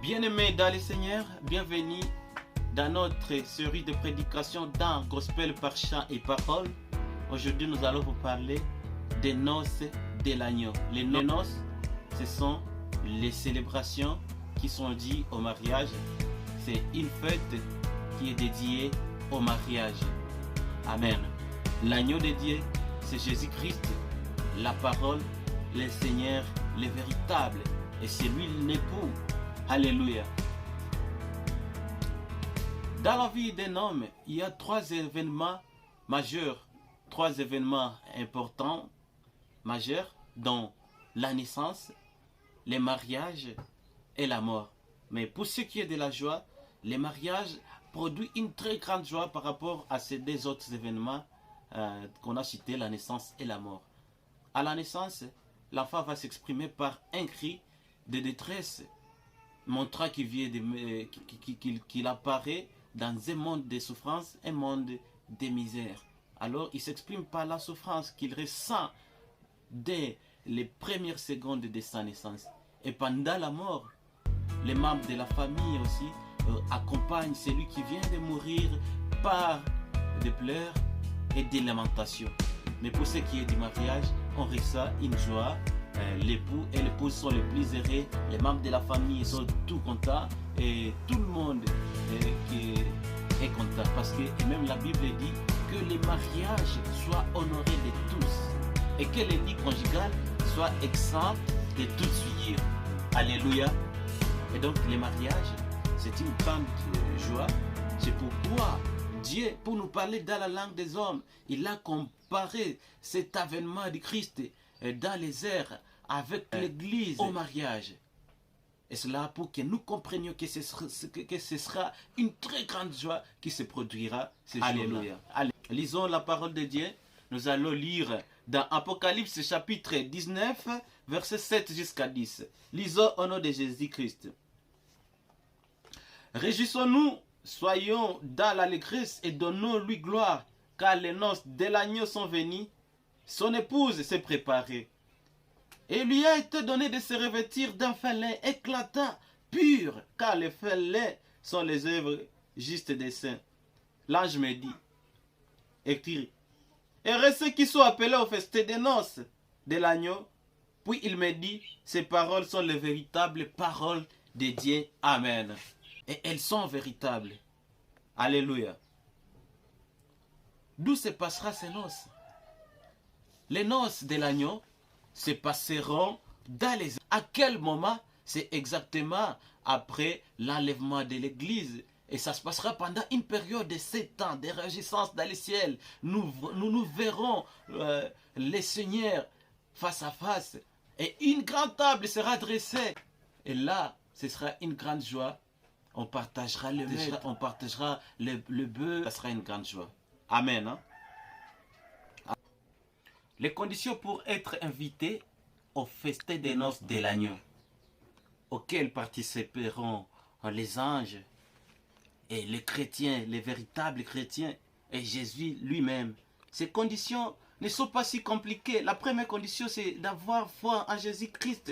Bien-aimés dans le Seigneur, bienvenue dans notre série de prédications dans Gospel par chant et parole. Aujourd'hui, nous allons vous parler des noces de l'agneau. Les noces, ce sont les célébrations qui sont dites au mariage. C'est une fête qui est dédiée au mariage. Amen. L'agneau de Dieu, c'est Jésus-Christ, la parole, le Seigneur, le véritable. Et c'est lui l'époux. Alléluia. Dans la vie d'un homme, il y a trois événements majeurs, trois événements importants, majeurs, dont la naissance, le mariage et la mort. Mais pour ce qui est de la joie, le mariage produit une très grande joie par rapport à ces deux autres événements qu'on a cités, la naissance et la mort. À la naissance, l'enfant va s'exprimer par un cri de détresse, montrant qu'il apparaît dans un monde de souffrance, un monde de misère. Alors il s'exprime par la souffrance qu'il ressent dès les premières secondes de sa naissance. Et pendant la mort, les membres de la famille aussi accompagnent celui qui vient de mourir par des pleurs et des lamentations. Mais pour ce qui est du mariage, on ressent une joie. L'époux et l'épouse sont les plus heureux, les membres de la famille sont tout contents et tout le monde est content parce que et même la Bible dit que les mariages soient honorés de tous et que les lits conjugales soient exempts de toute souillure. Alléluia. Et donc les mariages, c'est une grande joie. C'est pourquoi Dieu, pour nous parler dans la langue des hommes, il a comparé cet avènement du Christ dans les airs avec l'église au mariage. Et cela pour que nous comprenions que ce sera une très grande joie qui se produira ce jour-là. Lisons la parole de Dieu. Nous allons lire dans Apocalypse chapitre 19, versets 7 jusqu'à 10. Lisons au nom de Jésus-Christ. Réjouissons-nous, soyons dans l'allégresse et donnons-lui gloire, car les noces de l'agneau sont venues. Son épouse s'est préparée. Et il lui a été donné de se revêtir d'un fin lin éclatant, pur, car les fins lins sont les œuvres justes des saints. L'ange me dit, écrit, heureux ceux qui sont appelés au festin des noces de l'agneau. Puis il me dit, ces paroles sont les véritables paroles de Dieu. Amen. Et elles sont véritables. Alléluia. D'où se passera ces noces? Les noces de l'agneau se passeront dans les... À quel moment? C'est exactement après l'enlèvement de l'église. Et ça se passera pendant une période de 7 ans de réjouissance dans le ciel. Nous verrons les seigneurs face à face. Et une grande table sera dressée. Et là, ce sera une grande joie. On partagera le maître, on partagera le bœuf. Ça sera une grande joie. Amen. Hein? Les conditions pour être invité au festin des noces de l'agneau, auquel participeront les anges et les chrétiens, les véritables chrétiens et Jésus lui-même. Ces conditions ne sont pas si compliquées. La première condition, c'est d'avoir foi en Jésus-Christ.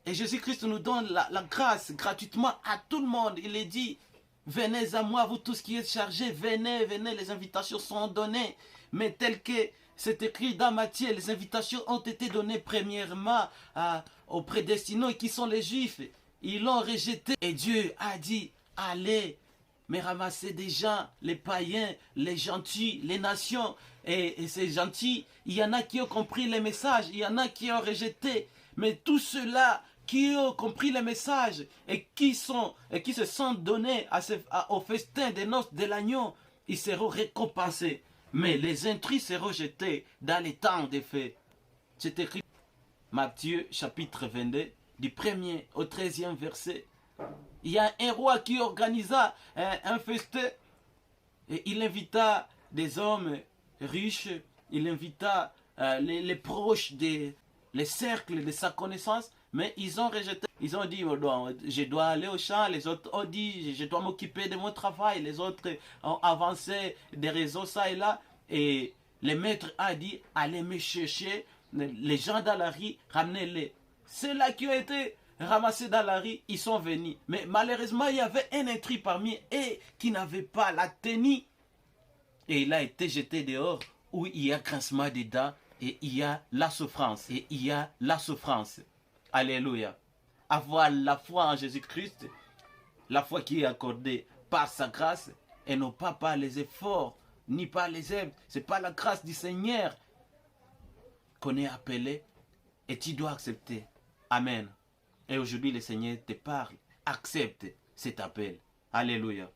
Et Jésus-Christ nous donne la grâce gratuitement à tout le monde. Il est dit, venez à moi, vous tous qui êtes chargés, venez, venez, les invitations sont données. Mais tel que c'est écrit dans Matthieu, les invitations ont été données premièrement aux prédestinés qui sont les Juifs. Ils l'ont rejeté. Et Dieu a dit, allez, mais ramassez des gens, les païens, les gentils, les nations. Et ces gentils, il y en a qui ont compris les messages, il y en a qui ont rejeté. Mais tous ceux-là qui ont compris le message et qui se sont donnés au festin des noces de l'agneau, ils seront récompensés. Mais les intrus seront jetés dans les temps des faits. C'est écrit Matthieu chapitre 22, du 1er au 13e verset. Il y a un roi qui organisa un festin et il invita des hommes riches, il invita les proches les cercles de sa connaissance, mais ils ont rejeté. Ils ont dit, je dois aller au champ. Les autres ont dit, je dois m'occuper de mon travail. Les autres ont avancé des réseaux ça et là. Et le maître a dit, allez me chercher les gens dans la rue, ramenez-les. Ceux-là qui ont été ramassés dans la rue, ils sont venus. Mais malheureusement, il y avait un intrus parmi eux qui n'avait pas la tenue. Et il a été jeté dehors, où il y a grincement des dents, et il y a la souffrance. Et il y a la souffrance. Alléluia. Avoir la foi en Jésus-Christ, la foi qui est accordée par sa grâce, et non pas par les efforts, ni par les œuvres. Ce n'est pas la grâce du Seigneur qu'on est appelé, et tu dois accepter. Amen. Et aujourd'hui, le Seigneur te parle. Accepte cet appel. Alléluia.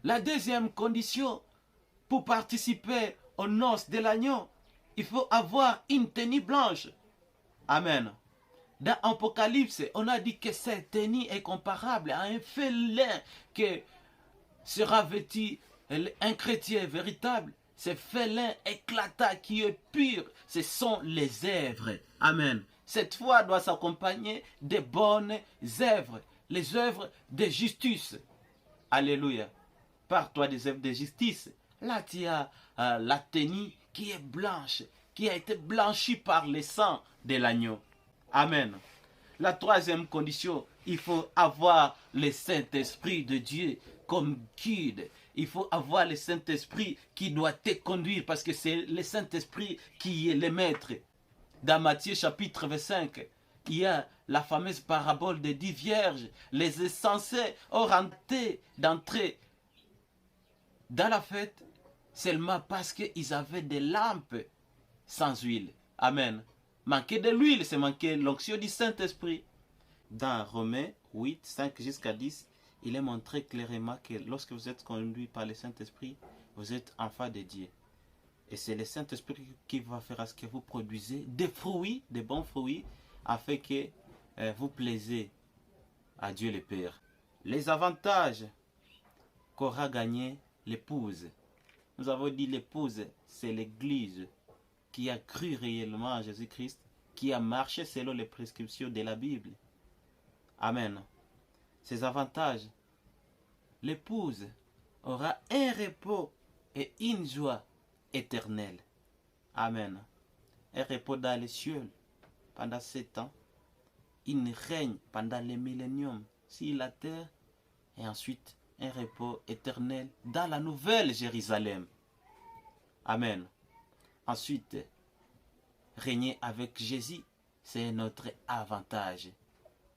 La deuxième condition pour participer aux noces de l'agneau, il faut avoir une tenue blanche. Amen. Dans Apocalypse, on a dit que cette tenue est comparable à un félin que sera vêtu un chrétien véritable. Ce félin éclatant qui est pur, ce sont les œuvres. Amen. Cette foi doit s'accompagner des bonnes œuvres, les œuvres de justice. Alléluia. Par toi des œuvres de justice. Là, tu as la tenue qui est blanche, qui a été blanchie par le sang de l'agneau. Amen. La troisième condition, il faut avoir le Saint-Esprit de Dieu comme guide. Il faut avoir le Saint-Esprit qui doit te conduire parce que c'est le Saint-Esprit qui est le maître. Dans Matthieu chapitre 25, il y a la fameuse parabole des 10 vierges. Les insensés ont tenté d'entrer dans la fête seulement parce qu'ils avaient des lampes sans huile. Amen. Manquer de l'huile, c'est manquer l'onction du Saint-Esprit. Dans Romains 8, 5 jusqu'à 10, il est montré clairement que lorsque vous êtes conduit par le Saint-Esprit, vous êtes enfant de Dieu. Et c'est le Saint-Esprit qui va faire à ce que vous produisez des fruits, des bons fruits, afin que vous plaisez à Dieu le Père. Les avantages qu'aura gagné l'épouse. Nous avons dit l'épouse, c'est l'Église qui a cru réellement en Jésus-Christ, qui a marché selon les prescriptions de la Bible. Amen. Ces avantages, l'épouse aura un repos et une joie éternelle. Amen. Un repos dans les cieux pendant 7 ans. Il règne pendant les milléniums sur la terre et ensuite un repos éternel dans la nouvelle Jérusalem. Amen. Ensuite, régner avec Jésus, c'est notre avantage.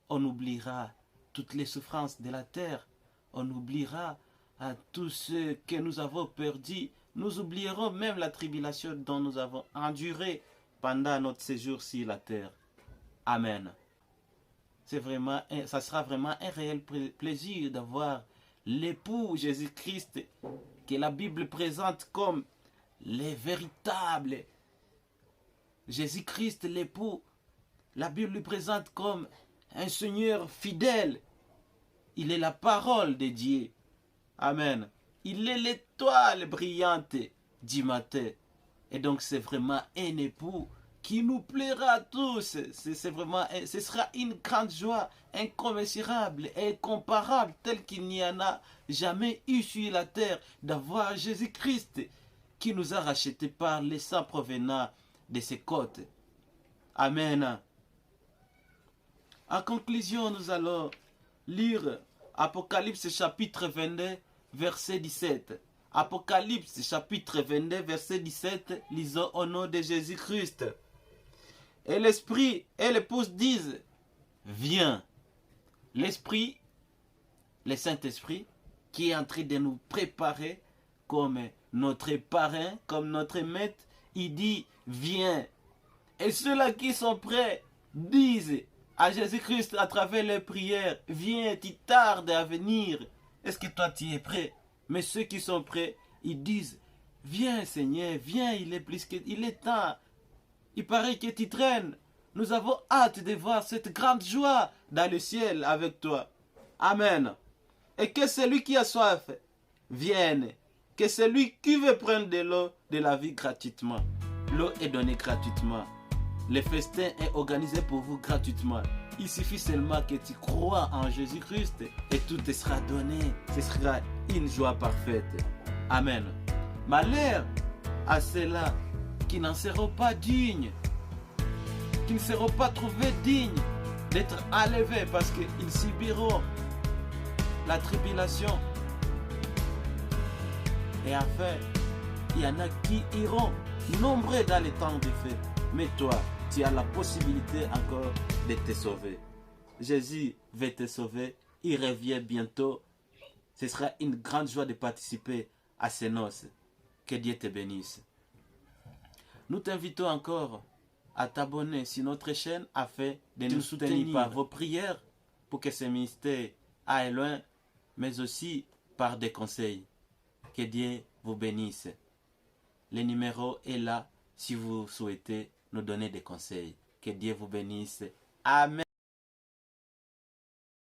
On oubliera toutes les souffrances de la terre. On oubliera tout ce que nous avons perdu. Nous oublierons même la tribulation dont nous avons enduré pendant notre séjour sur la terre. Amen. Ça sera vraiment un réel plaisir d'avoir l'époux Jésus-Christ que la Bible présente comme les véritables. Jésus-Christ, l'époux, la Bible lui présente comme un Seigneur fidèle. Il est la parole de Dieu. Amen. Il est l'étoile brillante du matin. Et donc c'est vraiment un époux qui nous plaira à tous. Ce sera une grande joie incommensurable et incomparable, telle qu'il n'y en a jamais eu sur la terre, d'avoir Jésus-Christ qui nous a rachetés par le sang provenant de ses côtes. Amen. En conclusion, nous allons lire Apocalypse chapitre 22, verset 17. Apocalypse chapitre 22, verset 17, lisons au nom de Jésus-Christ. Et l'Esprit et l'épouse disent, viens. L'Esprit, le Saint-Esprit, qui est en train de nous préparer comme notre parrain, comme notre maître, il dit, viens. Et ceux-là qui sont prêts disent à Jésus-Christ à travers les prières, viens, tu tardes à venir. Est-ce que toi tu es prêt? Mais ceux qui sont prêts, ils disent, viens Seigneur, viens, il est temps. Il paraît que tu traînes. Nous avons hâte de voir cette grande joie dans le ciel avec toi. Amen. Et que celui qui a soif vienne. Que celui qui veut prendre de l'eau de la vie gratuitement. L'eau est donnée gratuitement. Le festin est organisé pour vous gratuitement. Il suffit seulement que tu crois en Jésus-Christ et tout te sera donné. Ce sera une joie parfaite. Amen. Malheur à ceux-là qui n'en seront pas dignes, qui ne seront pas trouvés dignes d'être enlevés parce qu'ils subiront la tribulation. Et enfin, il y en a qui iront nombreux dans les temps de feu. Mais toi, tu as la possibilité encore de te sauver. Jésus veut te sauver. Il revient bientôt. Ce sera une grande joie de participer à ces noces. Que Dieu te bénisse. Nous t'invitons encore à t'abonner sur notre chaîne afin de nous soutenir par vos prières pour que ce ministère aille loin, mais aussi par des conseils. Que Dieu vous bénisse. Le numéro est là si vous souhaitez nous donner des conseils. Que Dieu vous bénisse. Amen.